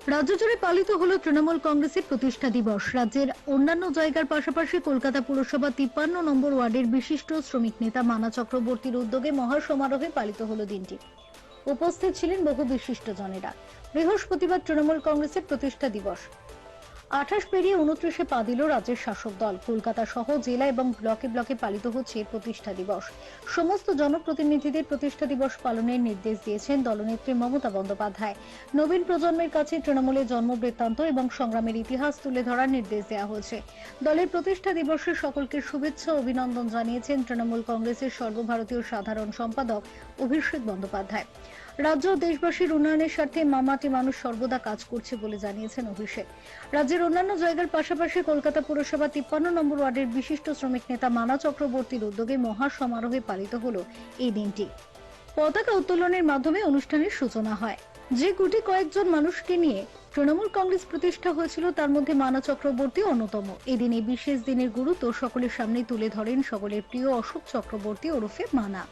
রাজ্য জুড়ে পালিত হলো তৃণমূল কংগ্রেসের প্রতিষ্ঠা দিবস। রাজ্যের অন্যান্য জায়গার পাশাপাশি কলকাতা পুরসভা 53 নম্বর ওয়ার্ডের বিশিষ্ট শ্রমিক নেতা মানা চক্রবর্তীর উদ্যোগে মহাসমারোহে পালিত হলো দিনটি। উপস্থিত ছিলেন বহু বিশিষ্টজনেরা। বৃহস্পতিবার তৃণমূল কংগ্রেসের প্রতিষ্ঠা দিবস। 28 পেরিয়ে 29-এ পা দিল রাজ্যের শাসক দল। কলকাতা সহ জেলা এবং ব্লকে ব্লকে পালিত হচ্ছে প্রতিষ্ঠা দিবস। সমস্ত জনপ্রতিনিধিদের প্রতিষ্ঠা দিবস পালনের নির্দেশ দিয়েছেন দলনেত্রী মমতা বন্দ্যোপাধ্যায়। নবীন প্রজন্মের কাছে তৃণমূলের জন্মবৃত্তান্ত এবং সংগ্রামের ইতিহাস তুলে ধরার নির্দেশ দেওয়া হয়েছে। দলের প্রতিষ্ঠা দিবসে সকলকে শুভেচ্ছা ও অভিনন্দন জানিয়েছেন তৃণমূল কংগ্রেসের সর্বভারতীয় সাধারণ সম্পাদক অভিষেক বন্দ্যোপাধ্যায়। রাজ্য ও দেশবাসীর উন্নয়নের স্বার্থে মামাটি মানুষ সর্বদা কাজ করছে বলে জানিয়েছেন অভিষেক। রাজ্যের অন্যান্য জায়গার পাশাপাশি কলকাতা পুরসভা 53 নম্বর ওয়ার্ডের বিশিষ্ট শ্রমিক নেতা মানা চক্রবর্তীর উদ্যোগে মহা সমারোহে পালিত হলো এই দিনটি। পতাকা উত্তোলনের মাধ্যমে অনুষ্ঠানের সূচনা হয়। যে গুটি কয়েকজন মানুষকে নিয়ে তৃণমূল কংগ্রেস প্রতিষ্ঠা হয়েছিল তার মধ্যে মানা চক্রবর্তী অন্যতম। এদিন এই বিশেষ দিনের গুরুত্ব সকলের সামনে তুলে ধরেন সকলের প্রিয় অশোক চক্রবর্তী ওরফে মানা।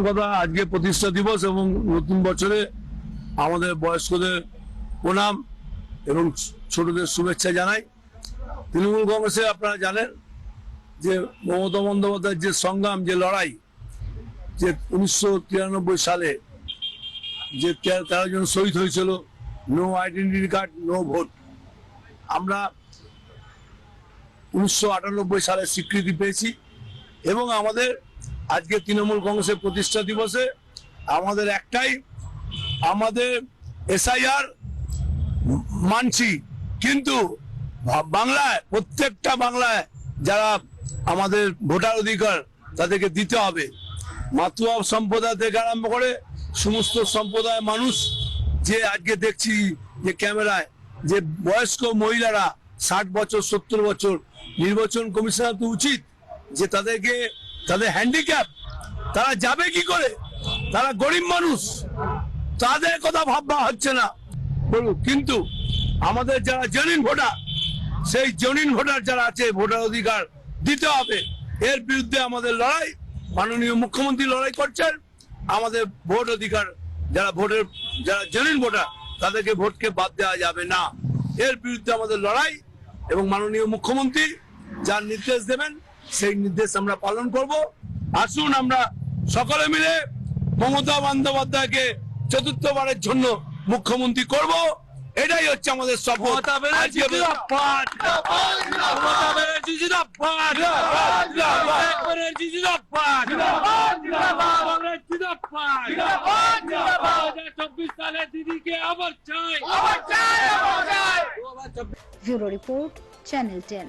কথা আজকে প্রতিষ্ঠা দিবস এবং নতুন বছরে আমাদের বয়স্কদের প্রণাম এবং ছোটদের শুভেচ্ছা জানাই। তৃণমূল কংগ্রেসে আপনারা জানেন যে মমতা বন্দ্যোপাধ্যায়ের যে সংগ্রাম, যে লড়াই, যে 1993 সালে যে 13 জন শহীদ হয়েছিল, no identity card no vote, আমরা 1998 সালে স্বীকৃতি পেয়েছি এবং আমাদের আজকে তৃণমূল কংগ্রেসের প্রতিষ্ঠা দিবসে আমাদের একটাই, আমাদের এসআইআর মানছি, কিন্তু বাংলায় প্রত্যেকটা বাংলায় যারা আমাদের ভোটার অধিকার তাদেরকে দিতে হবে। মাতুয়া সম্প্রদায় থেকে আরম্ভ করে সমস্ত সম্প্রদায়ের মানুষ, যে আজকে দেখছি যে ক্যামেরায় যে বয়স্ক মহিলারা 60 বছর 70 বছর, নির্বাচন কমিশনার তো উচিত যে তাদেরকে, তাদের হ্যান্ডিক্যাপ, তারা যাবে কি করে, তারা গরিব মানুষ, তাদের কথা ভাববা হচ্ছে না বলুন। কিন্তু আমাদের যারা জেনুইন ভোটার, সেই জেনুইন ভোটার যারা আছে, ভোটার অধিকার দিতে হবে। এর বিরুদ্ধে আমাদের লড়াই, মাননীয় মুখ্যমন্ত্রী লড়াই করছেন। আমাদের ভোট অধিকার, যারা জেনুইন ভোটার তাদেরকে ভোটকে বাদ দেওয়া যাবে না। এর বিরুদ্ধে আমাদের লড়াই এবং মাননীয় মুখ্যমন্ত্রী যার নির্দেশ দেবেন সেই নির্দেশ আমরা পালন করব। আসুন আমরা সকলে মিলে মমতা বন্দ্যোপাধ্যায়কে চতুর্থবারের জন্য মুখ্যমন্ত্রী করব, এটাই হচ্ছে আমাদের শপথ। Bureau report, channel 10।